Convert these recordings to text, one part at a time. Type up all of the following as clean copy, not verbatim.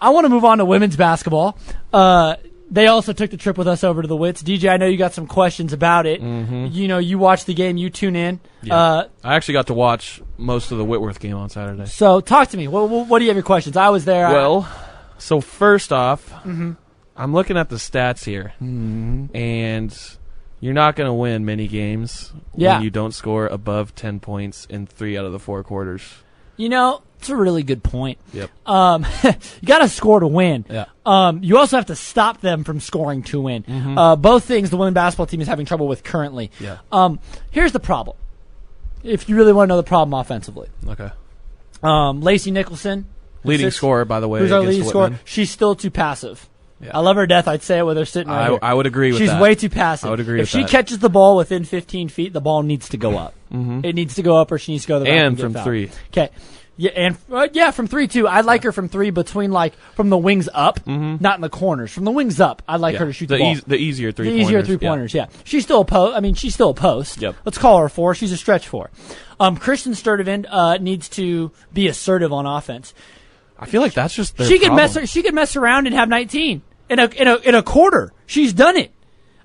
I want to move on to women's basketball. They also took the trip with us over to the Wits. DJ, I know you got some questions about it. Mm-hmm. You know, you watch the game, you tune in. Yeah. I actually got to watch most of the Whitworth game on Saturday. So talk to me. What do you have your questions? I was there. Well, so first off, I'm looking at the stats here, and you're not going to win many games when you don't score above 10 points in 3 out of the 4 quarters. You know, it's a really good point. Yep. You got to score to win. Yeah. You also have to stop them from scoring to win. Both things the women's basketball team is having trouble with currently. Yeah. Here's the problem. If you really want to know the problem offensively. Okay. Lacey Nicholson. Leading scorer, by the way. Who's our leading Whitman. scorer? She's still too passive. Yeah. I love her to death. I'd say it with her sitting right here. I would agree with She's that. way too passive. I would agree if with she that. catches the ball within 15 feet, the ball needs to go up. It needs to go up or she needs to go to the rack And get from fouled. 3. Okay. Yeah, and from 3 too. I'd like her from 3 between from the wings up, not in the corners. From the wings up, I'd like her to shoot the ball. The easier 3-pointers. The easier 3-pointers, yeah. She's still a post. I mean, she's still a post. Yep. Let's call her a 4. She's a stretch 4. Kristen Sturdivant needs to be assertive on offense. I feel like that's just their She could problem. She could mess around and have 19 in a quarter. She's done it.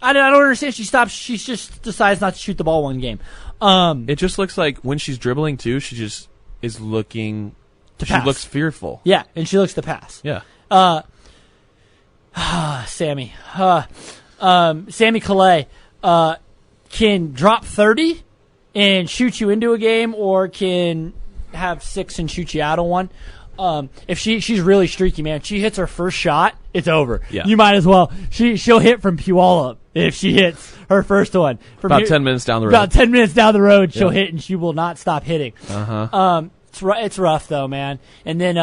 I don't understand. She stops. She just decides not to shoot the ball one game. It just looks like when she's dribbling too, she just is looking. To she pass. looks fearful. Yeah, and she looks to pass. Yeah. Sammy. Sammy Calais can drop 30 and shoot you into a game, or can have 6 and shoot you out of one. If she's really streaky, man. She hits her first shot, it's over. Yeah. You might as well. She'll hit from Puyallup if she hits her first one. From About 10 minutes down the road. About 10 minutes down the road, she'll hit, and she will not stop hitting. It's rough though, man. And then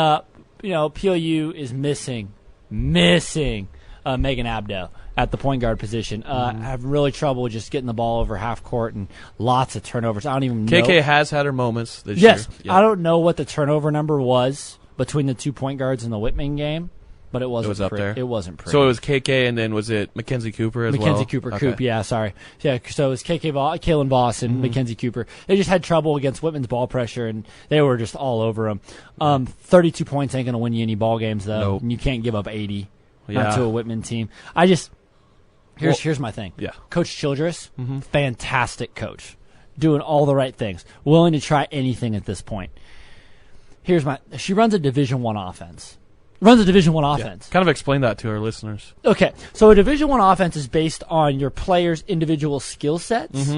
PLU is missing Megan Abdo at the point guard position. Have really trouble just getting the ball over half court and lots of turnovers. I don't even know. KK has had her moments this year. Yes, I don't know what the turnover number was between the 2 point guards in the Whitman game, but it wasn't. It was up there. It wasn't pretty. So it was KK, and then was it Mackenzie Cooper as well? Mackenzie Cooper, Coop, yeah, sorry. Yeah, so it was Kaylin Voss and Mackenzie Cooper. They just had trouble against Whitman's ball pressure, and they were just all over them. 32 points ain't going to win you any ball games, though. Nope. And you can't give up 80 Yeah. to a Whitman team. Here's my thing. Yeah. Coach Childress, fantastic coach. Doing all the right things. Willing to try anything at this point. She runs a Division I offense. Runs a Division I offense. Kind of explain that to our listeners. Okay, so a Division I offense is based on your players' individual skill sets,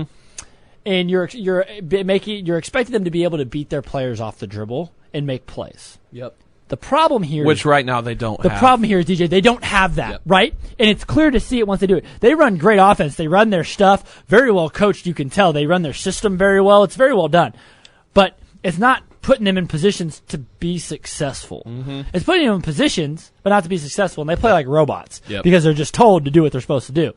and you're expecting them to be able to beat their players off the dribble and make plays. Yep. The problem here, Which right now they don't the have. problem here is, DJ, they don't have that, Yep. right? And it's clear to see it once they do it. They run great offense. They run their stuff very well coached. You can tell they run their system very well. It's very well done, but it's not putting them in positions to be successful. It's putting them in positions, but not to be successful. And they play like robots because they're just told to do what they're supposed to do.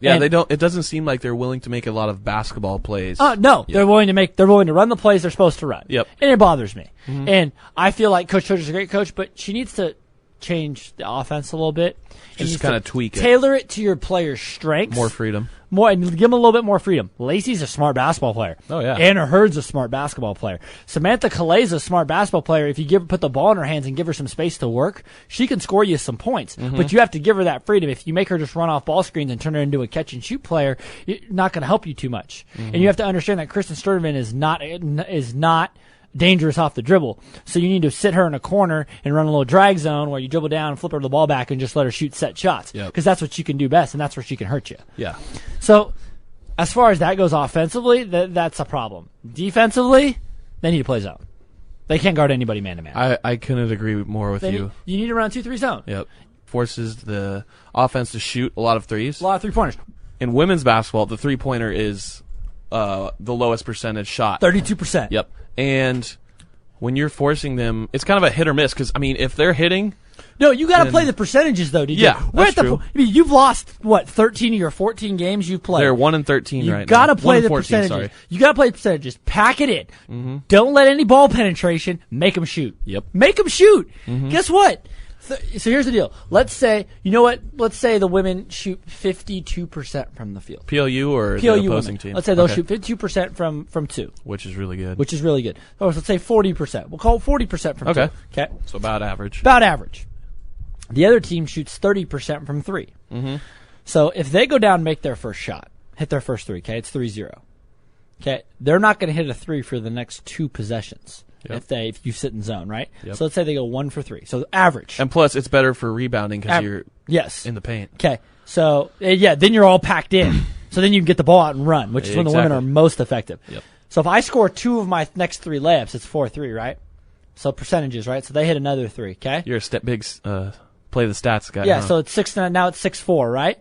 Yeah, And- they don't. It doesn't seem like they're willing to make a lot of basketball plays. No, they're willing to run the plays they're supposed to run. Yep. And it bothers me. And I feel like Coach Childress is a great coach, but she needs to change the offense a little bit. And Just needs kinda to tweak it. Tailor it to your players' strengths. More freedom. And give them a little bit more freedom. Lacey's a smart basketball player. Oh, yeah. Anna Hurd's a smart basketball player. Samantha Calais is a smart basketball player. If you put the ball in her hands and give her some space to work, she can score you some points. But you have to give her that freedom. If you make her just run off ball screens and turn her into a catch and shoot player, it's not going to help you too much. And you have to understand that Kristen Sturdivant is not dangerous off the dribble. So you need to sit her in a corner and run a little drag zone where you dribble down and flip her the ball back and just let her shoot set shots. Because that's what she can do best, and that's where she can hurt you. Yeah. So as far as that goes offensively, that's a problem. Defensively, they need to play zone. They can't guard anybody man-to-man. I couldn't agree more with you. You need to run 2-3 zone. Yep. Forces the offense to shoot a lot of threes. A lot of three-pointers. In women's basketball, the three-pointer is the lowest percentage shot. 32%. Yep. And when you're forcing them, it's kind of a hit or miss because, I mean, if they're hitting... No, you got to play the percentages, though, DJ. Yeah, that's true. You've lost, 13 of your 14 games you've played. They're 1-13 right now. You got to play the 1-14, percentages. sorry. You got to play the percentages. Pack it in. Don't let any ball penetration. Make them shoot. Yep. Make them shoot. Guess what? So here's the deal. Let's say, you know what? Let's say the women shoot 52% from the field. PLU or PLU the opposing women. team? Let's say they'll shoot 52% from two. Which is really good. Which is really good. Or let's say 40%. We'll call it 40% from two. Okay. So about average. About average. The other team shoots 30% from 3. Mm-hmm. So if they go down and make their first shot, hit their first 3, okay, it's 3-0. Okay, they're not going to hit a 3 for the next 2 possessions. Yep. If you sit in zone, right? Yep. So let's say they go 1 for 3. So average. And plus, it's better for rebounding because you're in the paint. Okay. So, then you're all packed in. So then you can get the ball out and run, which is when the women are most effective. Yep. So if I score 2 of my next 3 layups, it's 4-3, right? So percentages, right? So they hit another 3, okay? You're a big play the stats guy. Yeah, huh? so it's now it's 6-4, right?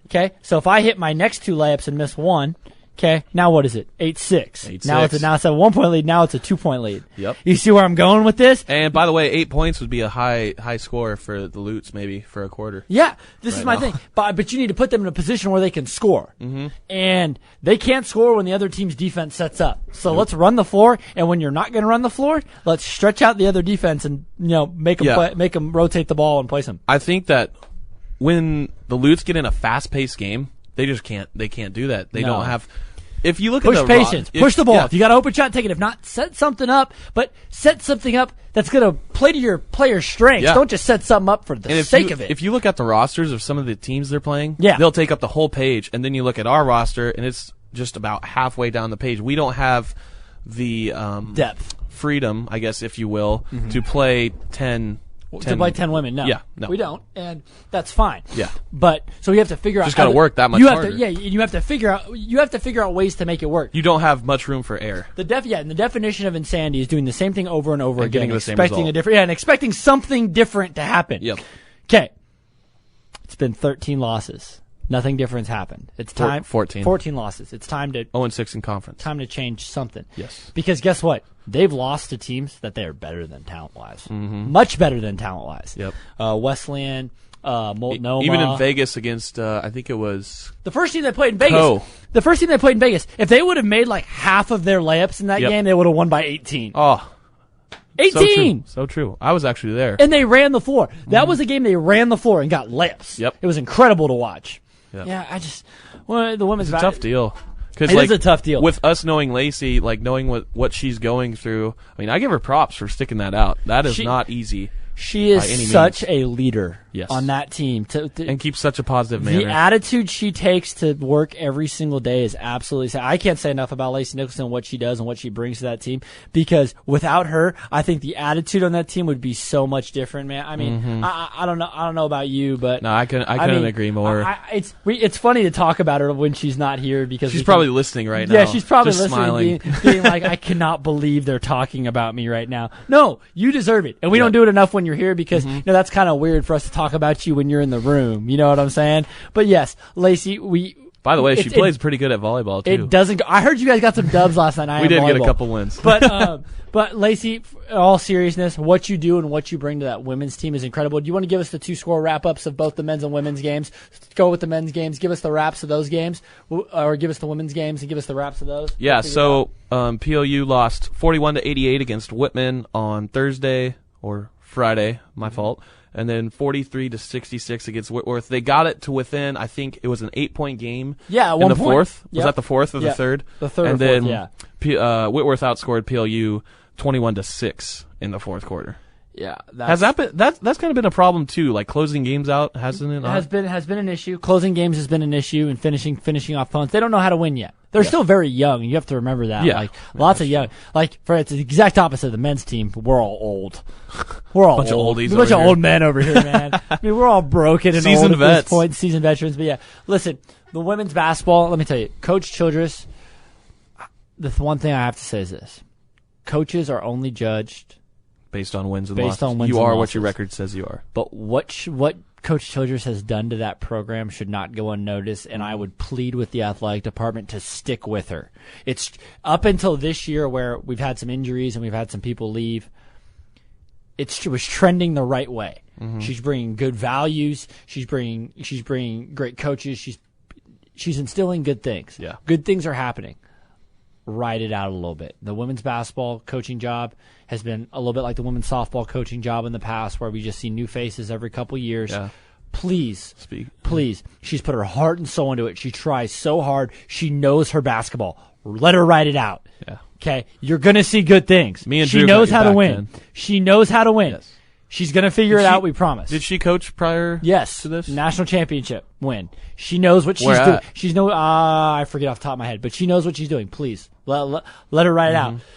Okay, so if I hit my next 2 layups and miss 1, okay, now what is it? 8-6. Now it's a 1-point lead. Now it's a 2-point lead. Yep. You see where I'm going with this? And by the way, 8 points would be a high score for the Lutes, maybe for a quarter. Yeah, this is my thing. But you need to put them in a position where they can score, and they can't score when the other team's defense sets up. So let's run the floor, and when you're not going to run the floor, let's stretch out the other defense and make them rotate the ball and place them. I think that when the Lutes get in a fast-paced game, they just can't. They can't do that. They don't have. If you look push at the patience, push the ball. If you got an open shot, take it. If not, set something up. But set something up that's going to play to your player's strengths. Yeah. Don't just set something up for the sake of it. If you look at the rosters of some of the teams they're playing, yeah. they'll take up the whole page, and then you look at our roster, and it's just about halfway down the page. We don't have the depth, freedom, I guess, if you will, to play 10 to play 10 women. No. Yeah, no. We don't, and that's fine. Yeah. But so you have to figure out. Just got to work that much harder. You have to figure out ways to make it work. You don't have much room for error. And the definition of insanity is doing the same thing over and over again, getting the same result. and expecting something different to happen. Yep. Okay. It's been 13 losses. Nothing different's happened. It's time. 14 losses. It's time to 0-6 in conference. Time to change something. Yes. Because guess what? They've lost to teams that they are better than talent-wise. Much better than talent-wise. Yep. Wesleyan, Multnomah. Even in Vegas against, I think it was the first team they played in Vegas. The first team they played in Vegas. If they would have made like half of their layups in that game, they would have won by 18. Oh. 18! So true. I was actually there. And they ran the floor. That was a game they ran the floor and got layups. Yep. It was incredible to watch. Yep. Yeah, the women's it's a tough deal. It is a tough deal. With us knowing Lacey, knowing what she's going through, I mean, I give her props for sticking that out. That is not easy. She is such a leader on that team. And keeps such a positive manner. The attitude she takes to work every single day is absolutely... I can't say enough about Lacey Nicholson and what she does and what she brings to that team, because without her, I think the attitude on that team would be so much different, man. I mean, I don't know about you, but... No, I couldn't agree more. It's funny to talk about her when she's not here, because... She's probably listening right now. Yeah, she's probably just listening, smiling. being like, I cannot believe they're talking about me right now. No, you deserve it. And we don't do it enough when you're here, because that's kind of weird for us to talk about you when you're in the room. You know what I'm saying? But yes, Lacey, by the way, she plays pretty good at volleyball too. It doesn't. I heard you guys got some dubs last night. We did get a couple wins. But Lacey, in all seriousness, what you do and what you bring to that women's team is incredible. Do you want to give us the 2-score wrap-ups of both the men's and women's games? Go with the men's games. Give us the wraps of those games, or give us the women's games and give us the wraps of those. Yeah. So PLU lost 41-88 against Whitman on Thursday or Friday. My fault. And then 43-66 against Whitworth. They got it to within, I think it was an 8-point game. Yeah, in the fourth. Was that the fourth or the third? The third. And then Whitworth outscored PLU 21-6 in the fourth quarter. Yeah, that's kind of been a problem too, like closing games out, hasn't it? Has been an issue. Closing games has been an issue, and finishing off opponents. They don't know how to win yet. They're still very young. You have to remember that. Yeah, lots of young. It's the exact opposite of the men's team. We're all old. We're all bunch old. Of oldies. A bunch of old men over here, man. I mean, we're all broken and seasoned old at vets. this point. Seasoned veterans. But yeah, listen, the women's basketball. Let me tell you, Coach Childress. The one thing I have to say is this: coaches are only judged based on wins and losses. You are what your record says you are. But what Coach Childress has done to that program should not go unnoticed, and I would plead with the athletic department to stick with her. It's up until this year where we've had some injuries and we've had some people leave. It was trending the right way. She's bringing good values. She's bringing great coaches. She's instilling good things. Yeah. Good things are happening. Ride it out a little bit. The women's basketball coaching job has been a little bit like the women's softball coaching job in the past, where we just see new faces every couple years. Yeah. Please. She's put her heart and soul into it. She tries so hard. She knows her basketball. Let her ride it out. Yeah. Okay? You're going to see good things. Me and she Drew knows got how you to back win. then. She knows how to win. Yes. She's going to figure it out, we promise. Did she coach prior to this? National championship win. She knows what she's doing. I forget off the top of my head, but she knows what she's doing. Please, let her write it out.